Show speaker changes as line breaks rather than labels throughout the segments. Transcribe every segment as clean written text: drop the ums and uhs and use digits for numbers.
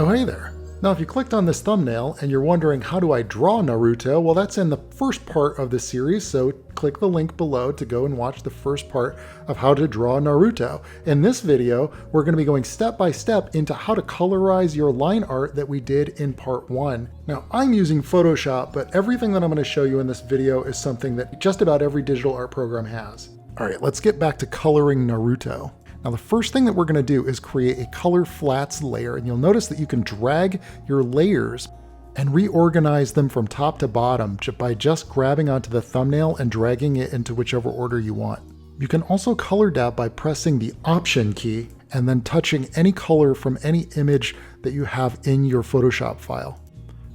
Oh, hey there. Now, if you clicked on this thumbnail and you're wondering how do I draw Naruto, well, that's in the first part of the series, so click the link below to go and watch the first part of how to draw Naruto. In this video, we're going to be going step by step into how to colorize your line art that we did in part 1. Now, I'm using Photoshop, but everything that I'm going to show you in this video is something that just about every digital art program has. All right, let's get back to coloring Naruto. Now the first thing that we're going to do is create a color flats layer, and you'll notice that you can drag your layers and reorganize them from top to bottom by just grabbing onto the thumbnail and dragging it into whichever order you want. You can also color dab by pressing the Option key and then touching any color from any image that you have in your Photoshop file.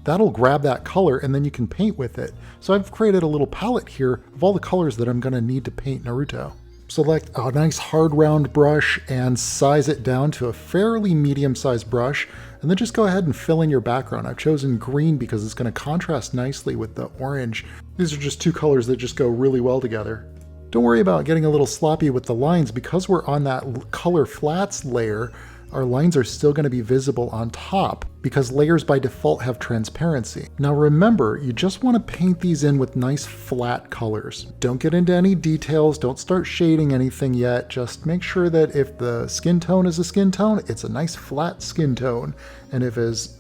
That'll grab that color and then you can paint with it. So I've created a little palette here of all the colors that I'm going to need to paint Naruto. Select a nice hard round brush and size it down to a fairly medium-sized brush, and then just go ahead and fill in your background. I've chosen green because it's going to contrast nicely with the orange. These are just two colors that just go really well together. Don't worry about getting a little sloppy with the lines. Because we're on that color flats layer, our lines are still going to be visible on top because layers by default have transparency. Now remember, you just want to paint these in with nice flat colors. Don't get into any details, don't start shading anything yet. Just make sure that if the skin tone is a skin tone, it's a nice flat skin tone. And if his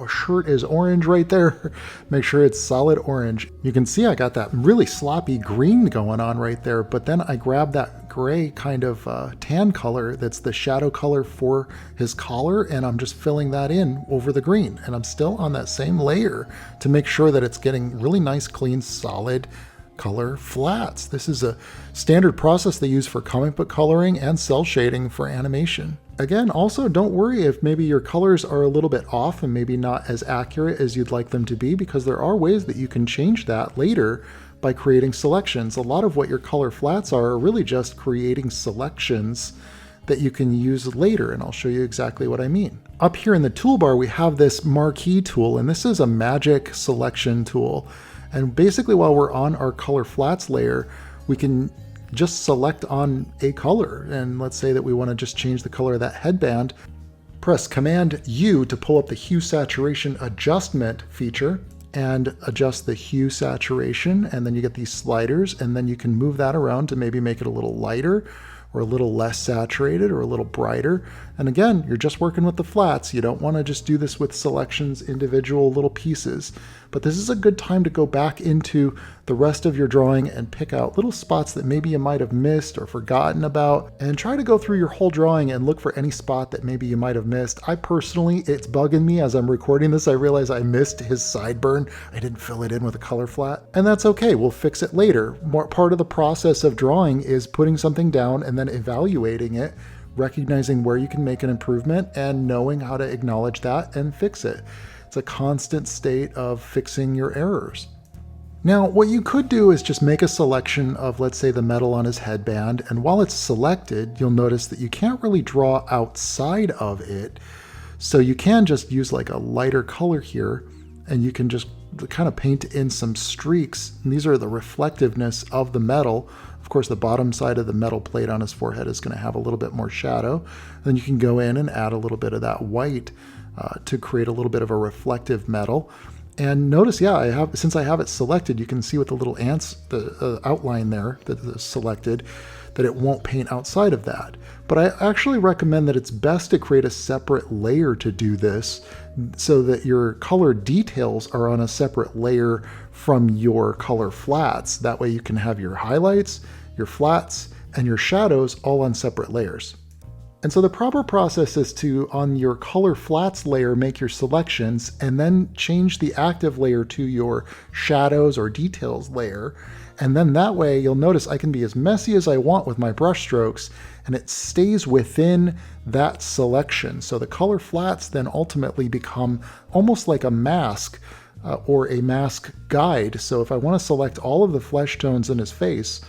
shirt is orange right there, make sure it's solid orange. You can see I got that really sloppy green going on right there, but then I grabbed that gray kind of tan color that's the shadow color for his collar, and I'm just filling that in over the green. And I'm still on that same layer to make sure that it's getting really nice, clean, solid color flats. This is a standard process they use for comic book coloring and cell shading for animation. Again, also don't worry if maybe your colors are a little bit off and maybe not as accurate as you'd like them to be, because there are ways that you can change that later by creating selections. A lot of what your color flats are really just creating selections that you can use later, and I'll show you exactly what I mean. Up here in the toolbar, we have this marquee tool, and this is a magic selection tool. And basically while we're on our color flats layer, we can just select on a color. And let's say that we want to just change the color of that headband. Press Command U to pull up the hue saturation adjustment feature and adjust the hue saturation. And then you get these sliders, and then you can move that around to maybe make it a little lighter or a little less saturated or a little brighter. And again, you're just working with the flats. You don't want to just do this with selections, individual little pieces. But this is a good time to go back into the rest of your drawing and pick out little spots that maybe you might have missed or forgotten about, and try to go through your whole drawing and look for any spot that maybe you might have missed. I personally, it's bugging me as I'm recording this. I realize I missed his sideburn. I didn't fill it in with a color flat, and that's okay. We'll fix it later. Part of the process of drawing is putting something down and then evaluating it, recognizing where you can make an improvement and knowing how to acknowledge that and fix it. It's a constant state of fixing your errors. Now, what you could do is just make a selection of, let's say, the metal on his headband, and while it's selected, you'll notice that you can't really draw outside of it. So you can just use like a lighter color here, and you can just kind of paint in some streaks. And these are the reflectiveness of the metal. Of course, the bottom side of the metal plate on his forehead is going to have a little bit more shadow. Then you can go in and add a little bit of that white to create a little bit of a reflective metal. And notice, yeah, since I have it selected, you can see with the little ants, the outline there that is selected, that it won't paint outside of that. But I actually recommend that it's best to create a separate layer to do this, so that your color details are on a separate layer from your color flats. That way you can have your highlights, your flats, and your shadows all on separate layers. And so the proper process is to, on your color flats layer, make your selections, and then change the active layer to your shadows or details layer. And then that way you'll notice I can be as messy as I want with my brush strokes, and it stays within that selection. So the color flats then ultimately become almost like a mask or a mask guide. So if I want to select all of the flesh tones in his face,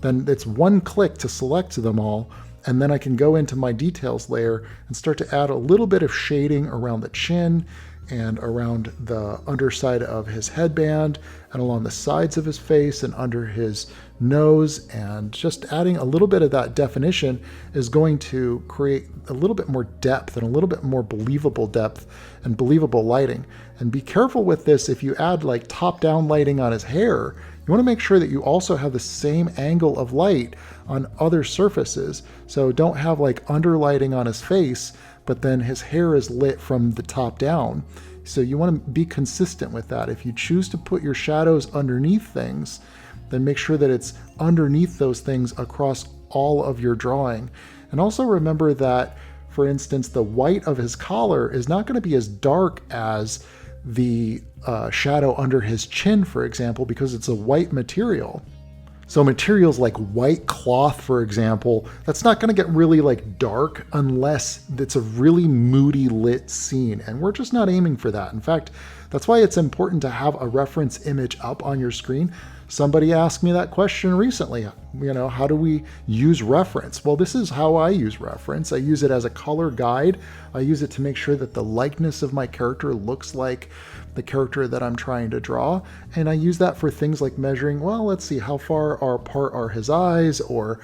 then it's one click to select them all. And then I can go into my details layer and start to add a little bit of shading around the chin and around the underside of his headband and along the sides of his face and under his nose. And just adding a little bit of that definition is going to create a little bit more depth and a little bit more believable depth and believable lighting. And be careful with this. If you add like top-down lighting on his hair, you want to make sure that you also have the same angle of light on other surfaces. So don't have like underlighting on his face, but then his hair is lit from the top down. So you want to be consistent with that. If you choose to put your shadows underneath things, then make sure that it's underneath those things across all of your drawing. And also remember that, for instance, the white of his collar is not going to be as dark as the shadow under his chin, for example, because it's a white material. So materials like white cloth, for example, that's not going to get really like dark unless it's a really moody lit scene. And we're just not aiming for that. In fact, that's why it's important to have a reference image up on your screen. Somebody asked me that question recently. How do we use reference? Well, this is how I use reference. I use it as a color guide. I use it to make sure that the likeness of my character looks like the character that I'm trying to draw. And I use that for things like measuring, well, let's see, how far apart are his eyes, or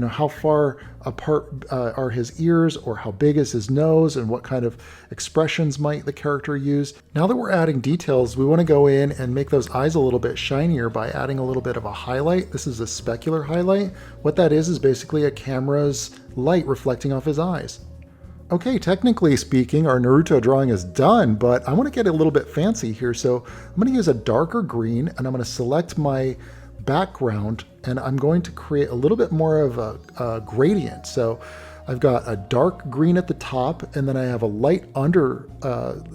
how far apart are his ears, or how big is his nose, and what kind of expressions might the character use. Now that we're adding details, we want to go in and make those eyes a little bit shinier by adding a little bit of a highlight. This is a specular highlight. What that is basically a camera's light reflecting off his eyes. Okay, technically speaking, our Naruto drawing is done, but I want to get a little bit fancy here. So I'm going to use a darker green, and I'm going to select my background, and I'm going to create a little bit more of a gradient. So I've got a dark green at the top, and then I have a light under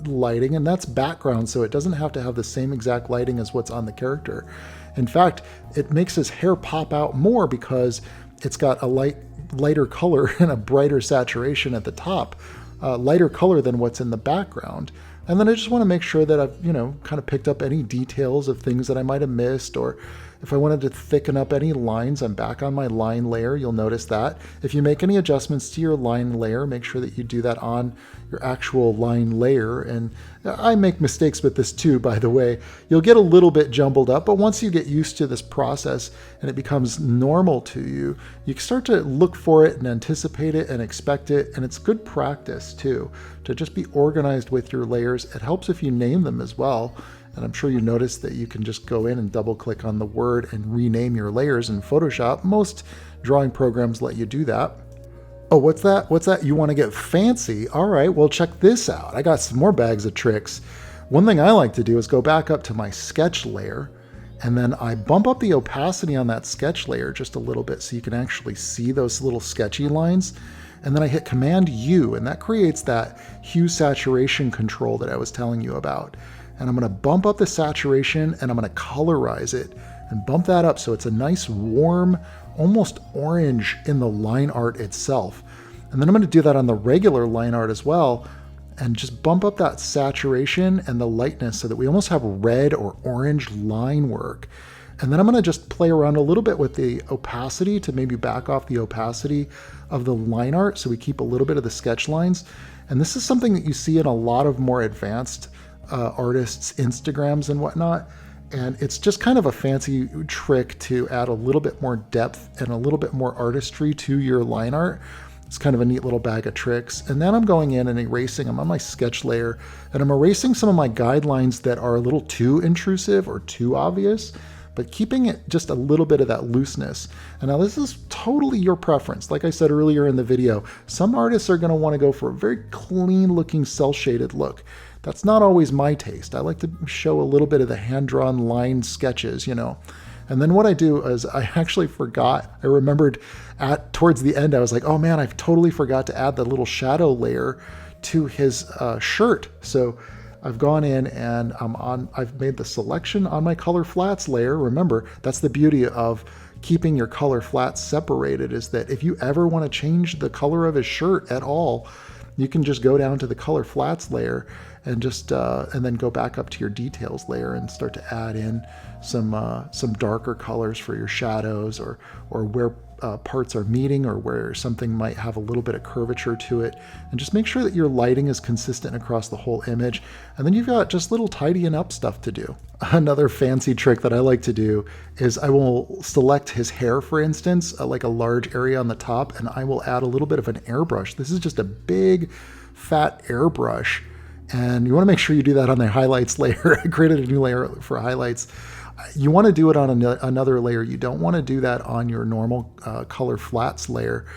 lighting, and that's background, so it doesn't have to have the same exact lighting as what's on the character. In fact, it makes his hair pop out more because it's got a lighter color and a brighter saturation at the top, lighter color than what's in the background. And then I just want to make sure that I've, kind of picked up any details of things that I might have missed, or if I wanted to thicken up any lines, I'm back on my line layer. You'll notice that. If you make any adjustments to your line layer, make sure that you do that on your actual line layer. And I make mistakes with this too, by the way. You'll get a little bit jumbled up, but once you get used to this process and it becomes normal to you, you start to look for it and anticipate it and expect it. And it's good practice too, to just be organized with your layers. It helps if you name them as well. And I'm sure you noticed that you can just go in and double click on the word and rename your layers in Photoshop. Most drawing programs let you do that. Oh, what's that? What's that? You want to get fancy? All right, well, check this out. I got some more bags of tricks. One thing I like to do is go back up to my sketch layer, and then I bump up the opacity on that sketch layer just a little bit so you can actually see those little sketchy lines. And then I hit Command U, and that creates that hue saturation control that I was telling you about. And I'm going to bump up the saturation, and I'm going to colorize it and bump that up so it's a nice warm, almost orange in the line art itself. And then I'm going to do that on the regular line art as well, and just bump up that saturation and the lightness so that we almost have red or orange line work. And then I'm going to just play around a little bit with the opacity to maybe back off the opacity of the line art so we keep a little bit of the sketch lines. And this is something that you see in a lot of more advanced artists' Instagrams and whatnot. And it's just kind of a fancy trick to add a little bit more depth and a little bit more artistry to your line art. It's kind of a neat little bag of tricks. And then I'm going in and erasing them on my sketch layer, and I'm erasing some of my guidelines that are a little too intrusive or too obvious, but keeping it just a little bit of that looseness. And now this is totally your preference. Like I said earlier in the video, some artists are going to want to go for a very clean looking cell shaded look. That's not always my taste. I like to show a little bit of the hand-drawn line sketches, And then what I do is I actually forgot. I remembered towards the end, I was like, oh man, I totally forgot to add the little shadow layer to his shirt. So I've gone in and I've made the selection on my color flats layer. Remember, that's the beauty of keeping your color flats separated, is that if you ever want to change the color of his shirt at all, you can just go down to the color flats layer and just and then go back up to your details layer and start to add in some darker colors for your shadows, or where parts are meeting, or where something might have a little bit of curvature to it, and just make sure that your lighting is consistent across the whole image. And then you've got just little tidying up stuff to do. Another fancy trick that I like to do is I will select his hair, for instance, like a large area on the top, and I will add a little bit of an airbrush. This is just a big fat airbrush, and you want to make sure you do that on the highlights layer. I created a new layer for highlights. You want to do it on another layer. You don't want to do that on your normal color flats layer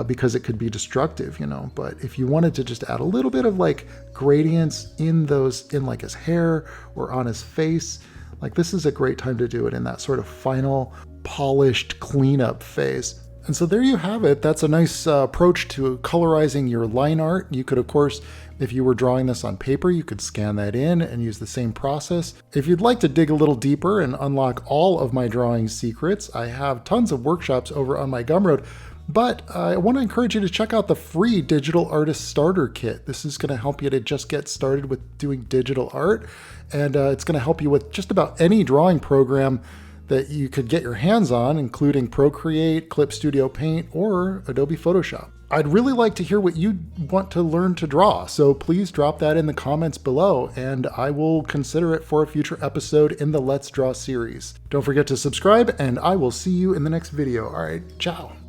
because it could be destructive, you know. But if you wanted to just add a little bit of like gradients in like his hair or on his face, like this is a great time to do it in that sort of final polished cleanup phase. And so there you have it. That's a nice approach to colorizing your line art. You could, of course, if you were drawing this on paper, you could scan that in and use the same process. If you'd like to dig a little deeper and unlock all of my drawing secrets, I have tons of workshops over on my Gumroad. But I want to encourage you to check out the free Digital Artist Starter Kit. This is going to help you to just get started with doing digital art. And it's going to help you with just about any drawing program that you could get your hands on, including Procreate, Clip Studio Paint, or Adobe Photoshop. I'd really like to hear what you want to learn to draw, so please drop that in the comments below, and I will consider it for a future episode in the Let's Draw series. Don't forget to subscribe, and I will see you in the next video. All right, ciao.